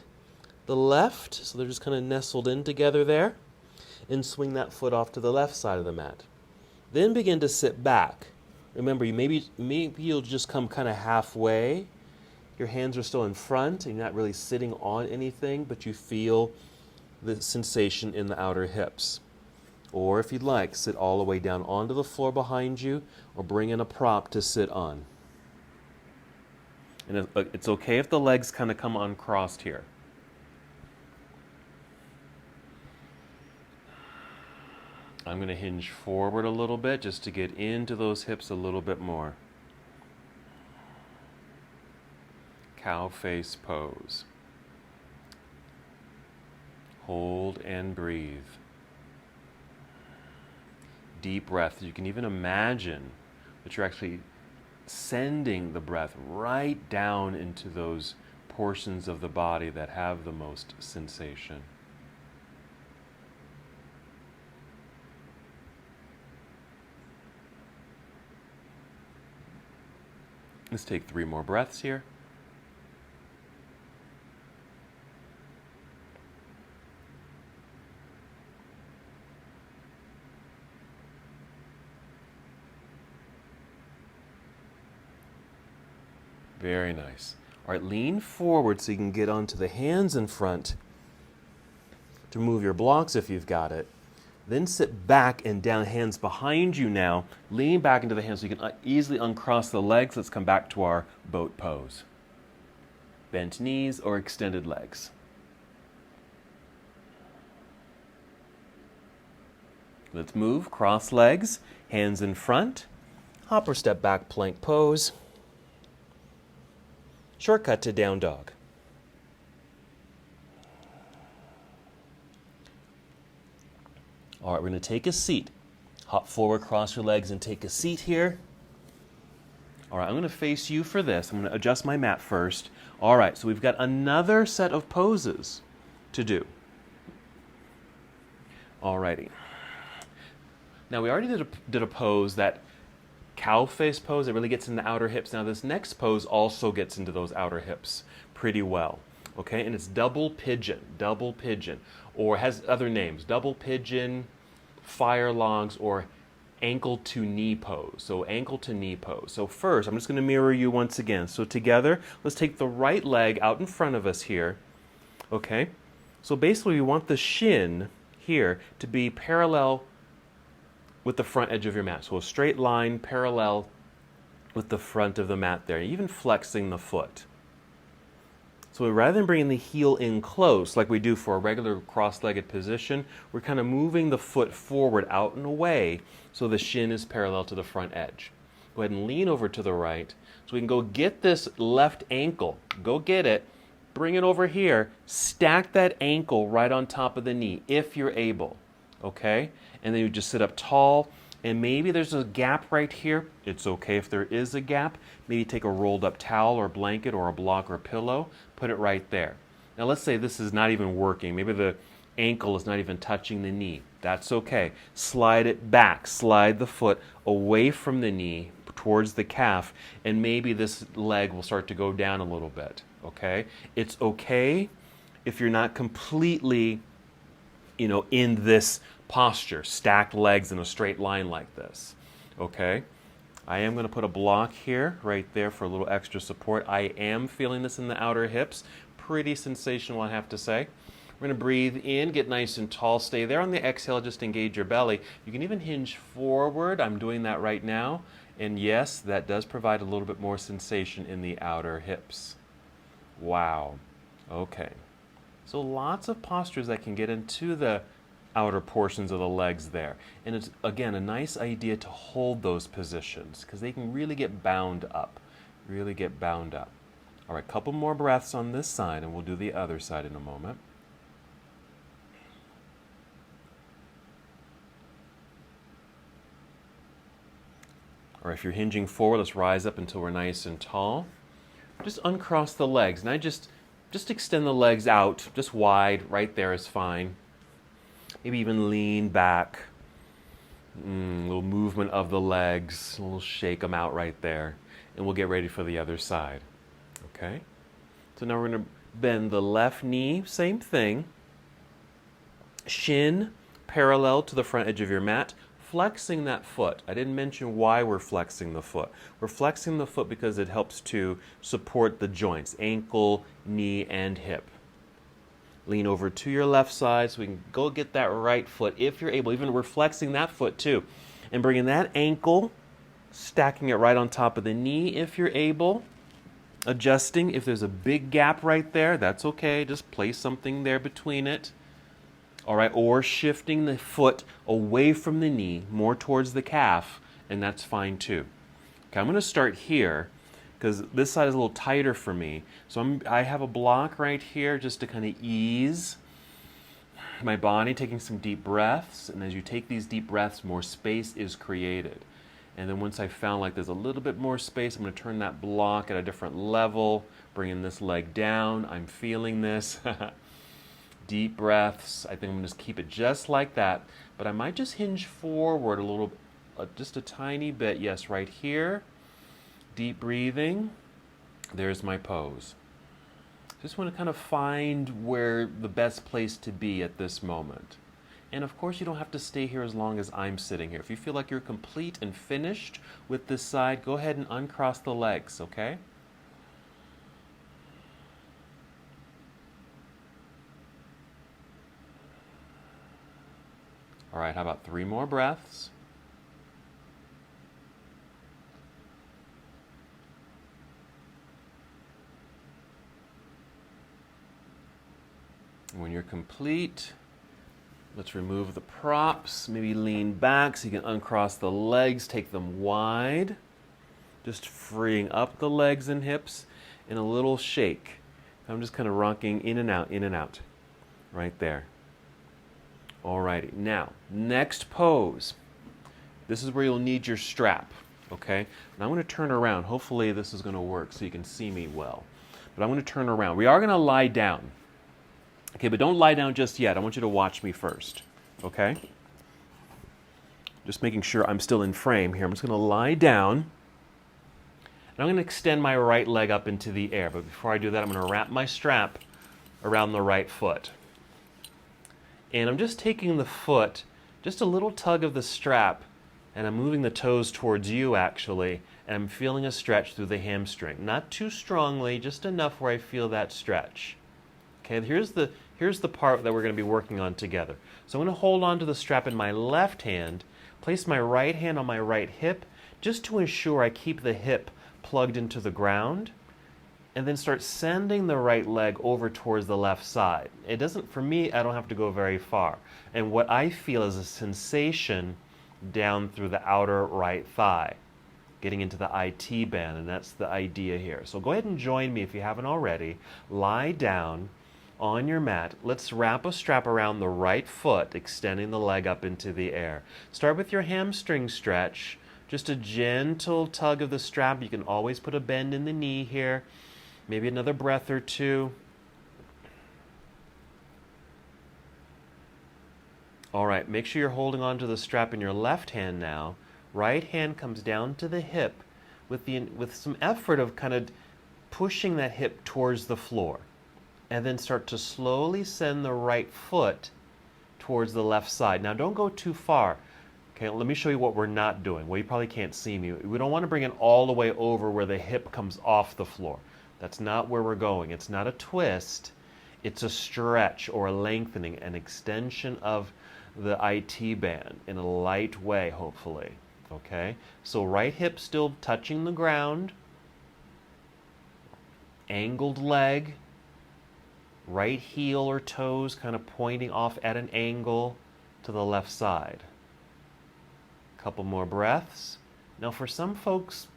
the left, so they're just kind of nestled in together there. And swing that foot off to the left side of the mat. Then begin to sit back. Remember, maybe you'll just come kind of halfway. Your hands are still in front, and you're not really sitting on anything, but you feel the sensation in the outer hips. Or if you'd like, sit all the way down onto the floor behind you, or bring in a prop to sit on. And it's okay if the legs kind of come uncrossed here. I'm going to hinge forward a little bit just to get into those hips a little bit more. Cow face pose. Hold and breathe. Deep breath. You can even imagine that you're actually sending the breath right down into those portions of the body that have the most sensation. Let's take 3 more breaths here. Very nice. All right, lean forward so you can get onto the hands in front to move your blocks if you've got it. Then sit back and down, hands behind you now. Lean back into the hands so you can easily uncross the legs. Let's come back to our boat pose. Bent knees or extended legs. Let's move, cross legs, hands in front. Hop or step back, plank pose. Shortcut to down dog. All right, we're going to take a seat. Hop forward, cross your legs, and take a seat here. All right, I'm going to face you for this. I'm going to adjust my mat first. All right, so we've got another set of poses to do. All righty. Now, we already did a pose, that cow face pose. It really gets in the outer hips. Now, this next pose also gets into those outer hips pretty well. Okay, and it's double pigeon, or has other names, double pigeon, fire logs, or ankle to knee pose. So ankle to knee pose. So first, I'm just going to mirror you once again. So together, let's take the right leg out in front of us here. Okay? So basically, we want the shin here to be parallel with the front edge of your mat. So a straight line parallel with the front of the mat there, even flexing the foot. So rather than bringing the heel in close like we do for a regular cross-legged position, we're kind of moving the foot forward out and away so the shin is parallel to the front edge. Go ahead and lean over to the right so we can go get this left ankle. Go get it. Bring it over here. Stack that ankle right on top of the knee if you're able. Okay? And then you just sit up tall. And maybe there's a gap right here. It's okay if there is a gap. Maybe take a rolled up towel or blanket or a block or pillow. Put it right there. Now let's say this is not even working. Maybe the ankle is not even touching the knee. That's okay. Slide it back. Slide the foot away from the knee towards the calf. And maybe this leg will start to go down a little bit. Okay? It's okay if you're not completely, in this posture, stacked legs in a straight line like this. Okay? I am going to put a block here, right there, for a little extra support. I am feeling this in the outer hips. Pretty sensational, I have to say. We're going to breathe in, get nice and tall, stay there. On the exhale, just engage your belly. You can even hinge forward. I'm doing that right now. And yes, that does provide a little bit more sensation in the outer hips. Wow. Okay. So lots of postures that can get into the outer portions of the legs there. And it's, again, a nice idea to hold those positions because they can really get bound up. Really get bound up. All right, couple more breaths on this side and we'll do the other side in a moment. Or if you're hinging forward, let's rise up until we're nice and tall. Just uncross the legs. And I just extend the legs out, just wide. Right there is fine. Maybe even lean back. A little movement of the legs. A little shake them out right there. And we'll get ready for the other side. Okay? So now we're going to bend the left knee. Same thing. Shin parallel to the front edge of your mat. Flexing that foot. I didn't mention why we're flexing the foot. We're flexing the foot because it helps to support the joints. Ankle, knee, and hip. Lean over to your left side so we can go get that right foot if you're able. Even we're flexing that foot too. And bringing that ankle, stacking it right on top of the knee if you're able. Adjusting. If there's a big gap right there, that's okay. Just place something there between it. All right, or shifting the foot away from the knee, more towards the calf, and that's fine too. Okay, I'm going to start here because this side is a little tighter for me. So I have a block right here just to kind of ease my body, taking some deep breaths. And as you take these deep breaths, more space is created. And then once I found like there's a little bit more space, I'm going to turn that block at a different level, bringing this leg down. I'm feeling this. Deep breaths. I think I'm going to just keep it just like that. But I might just hinge forward a little, just a tiny bit. Yes, right here. Deep breathing. There's my pose. Just want to kind of find where the best place to be at this moment. And of course, you don't have to stay here as long as I'm sitting here. If you feel like you're complete and finished with this side, go ahead and uncross the legs, okay? All right, how about 3 more breaths? When you're complete, let's remove the props. Maybe lean back so you can uncross the legs, take them wide. Just freeing up the legs and hips in a little shake. I'm just kind of rocking in and out, right there. Alrighty, now, next pose. This is where you'll need your strap, okay? Now I'm going to turn around. Hopefully this is going to work so you can see me well. But I'm going to turn around. We are going to lie down. Okay, but don't lie down just yet. I want you to watch me first, okay? Just making sure I'm still in frame here. I'm just going to lie down. And I'm going to extend my right leg up into the air. But before I do that, I'm going to wrap my strap around the right foot. And I'm just taking the foot, just a little tug of the strap, And I'm moving the toes towards you, actually, and I'm feeling a stretch through the hamstring. Not too strongly, just enough where I feel that stretch. Okay, here's the part that we're going to be working on together. So I'm going to hold on to the strap in my left hand, place my right hand on my right hip, just to ensure I keep the hip plugged into the ground, and then start sending the right leg over towards the left side. It doesn't, for me, I don't have to go very far. And what I feel is a sensation down through the outer right thigh, getting into the IT band, and that's the idea here. So go ahead and join me if you haven't already. Lie down on your mat. Let's wrap a strap around the right foot, extending the leg up into the air. Start with your hamstring stretch, just a gentle tug of the strap. You can always put a bend in the knee here, maybe another breath or two. All right, make sure you're holding on to the strap in your left hand now. Right hand comes down to the hip with some effort of kind of pushing that hip towards the floor. And then start to slowly send the right foot towards the left side. Now don't go too far. Okay, let me show you what we're not doing. Well, you probably can't see me. We don't want to bring it all the way over where the hip comes off the floor. That's not where we're going. It's not a twist. It's a stretch or a lengthening, an extension of the IT band in a light way, hopefully. Okay, so right hip still touching the ground. Angled leg. Right heel or toes kind of pointing off at an angle to the left side. Couple more breaths. Now for some folks,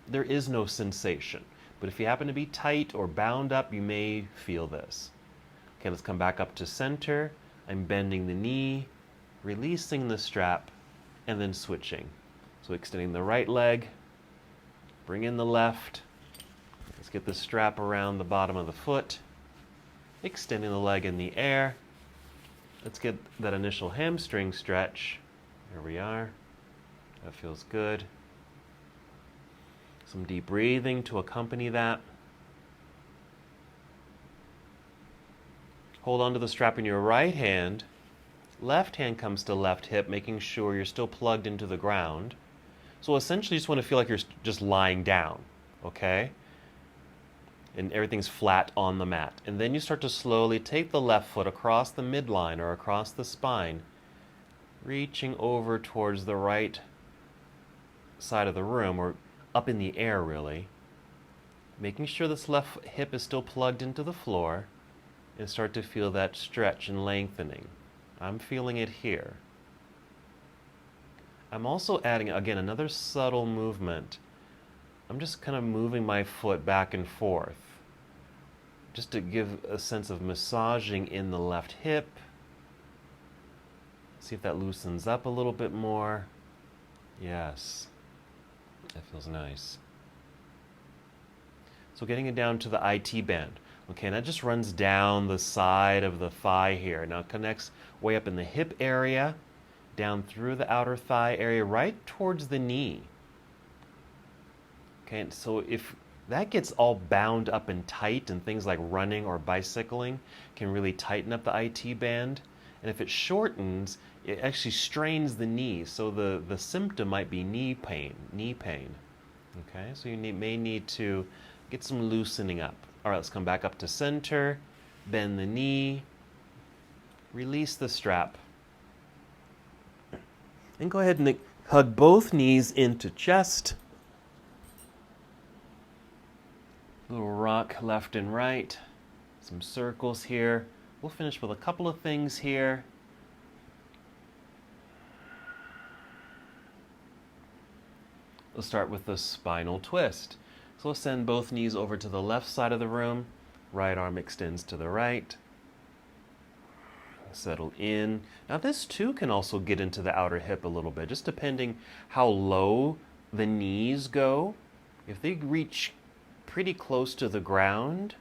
there is no sensation, but if you happen to be tight or bound up, you may feel this. Okay, let's come back up to center. I'm bending the knee, releasing the strap, and then switching. So extending the right leg, bring in the left. Let's get the strap around the bottom of the foot. Extending the leg in the air. Let's get that initial hamstring stretch. Here we are. That feels good. Some deep breathing to accompany that. Hold on to the strap in your right hand. Left hand comes to left hip, making sure you're still plugged into the ground. So essentially you just want to feel like you're just lying down, okay? And everything's flat on the mat. And then you start to slowly take the left foot across the midline or across the spine, reaching over towards the right side of the room, or up in the air really, making sure this left hip is still plugged into the floor, and start to feel that stretch and lengthening. I'm feeling it here. I'm also adding, again, another subtle movement. I'm just kind of moving my foot back and forth, just to give a sense of massaging in the left hip. See if that loosens up a little bit more. Yes, that feels nice. So getting it down to the IT band. Okay, and that just runs down the side of the thigh here. Now it connects way up in the hip area, down through the outer thigh area, right towards the knee. Okay, and so if that gets all bound up and tight, and things like running or bicycling can really tighten up the IT band. And if it shortens, it actually strains the knee. So the symptom might be knee pain. Okay, so you may need to get some loosening up. All right, let's come back up to center. Bend the knee. Release the strap. And go ahead and hug both knees into chest. Little rock left and right. Some circles here. We'll finish with a couple of things here. Let's start with the spinal twist. So we'll send both knees over to the left side of the room. Right arm extends to the right. Settle in. Now this too can also get into the outer hip a little bit, just depending how low the knees go. If they reach pretty close to the ground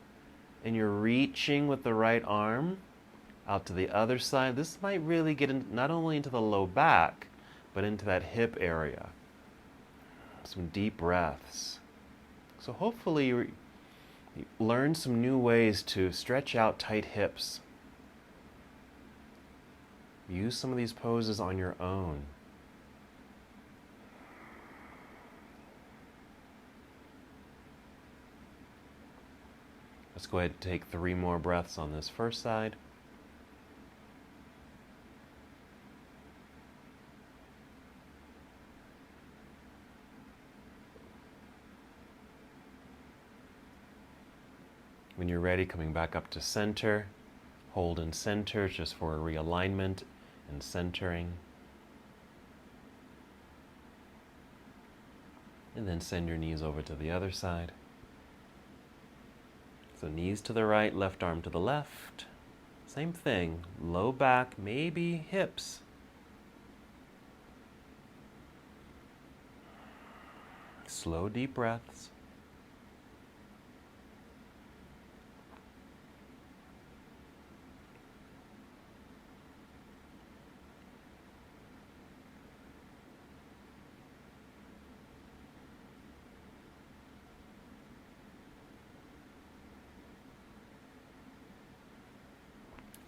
and you're reaching with the right arm out to the other side, this might really get in, not only into the low back, but into that hip area. Some deep breaths. So hopefully you learn some new ways to stretch out tight hips. Use some of these poses on your own. Let's go ahead and take 3 more breaths on this first side. When you're ready, coming back up to center, hold in center just for a realignment and centering. And then send your knees over to the other side. So knees to the right, left arm to the left. Same thing, low back, maybe hips. Slow, deep breaths.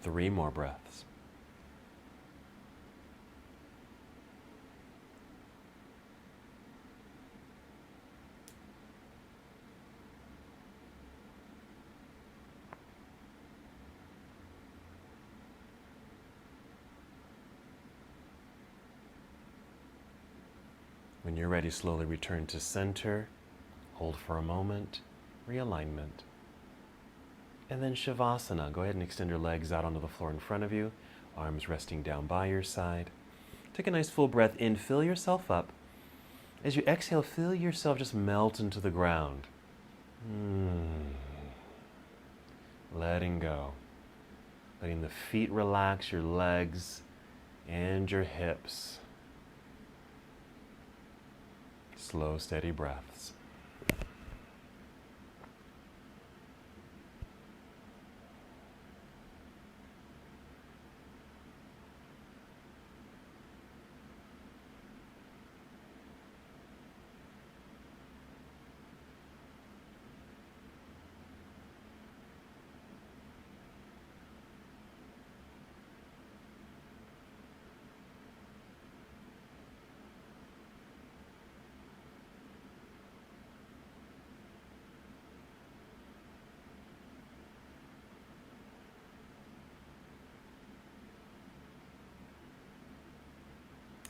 Three more breaths. When you're ready, slowly return to center. Hold for a moment. Realignment. And then Shavasana. Go ahead and extend your legs out onto the floor in front of you. Arms resting down by your side. Take a nice full breath in. Fill yourself up. As you exhale, feel yourself just melt into the ground. Letting go. Letting the feet relax, your legs and your hips. Slow, steady breaths.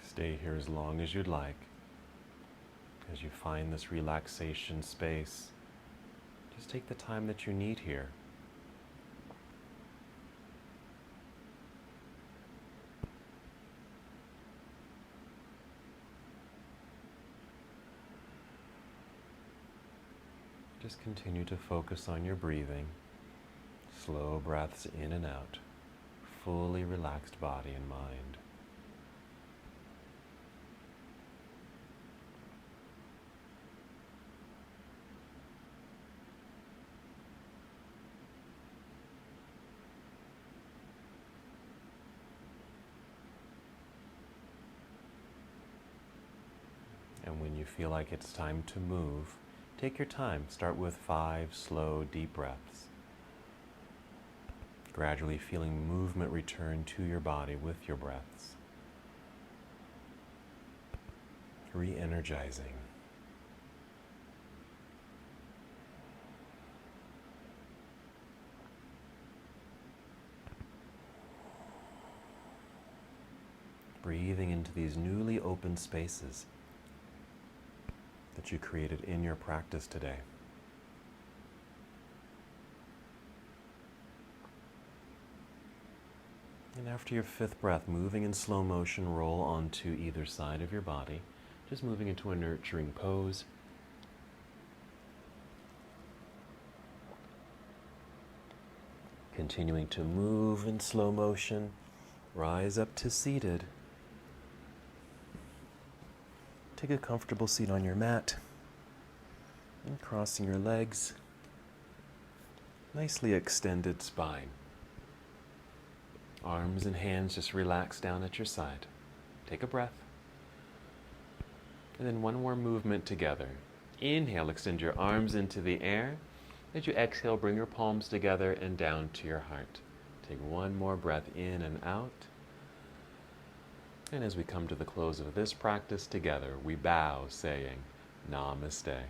Stay here as long as you'd like. As you find this relaxation space, just take the time that you need here. Just continue to focus on your breathing. Slow breaths in and out. Fully relaxed body and mind. And when you feel like it's time to move, take your time. Start with 5 slow, deep breaths. Gradually feeling movement return to your body with your breaths. Re-energizing. Breathing into these newly opened spaces that you created in your practice today. And after your 5th breath, moving in slow motion, roll onto either side of your body, just moving into a nurturing pose. Continuing to move in slow motion, rise up to seated. Take a comfortable seat on your mat and crossing your legs. Nicely extended spine. Arms and hands just relax down at your side. Take a breath. And then one more movement together. Inhale, extend your arms into the air. As you exhale, bring your palms together and down to your heart. Take one more breath in and out. And as we come to the close of this practice together, we bow saying, Namaste.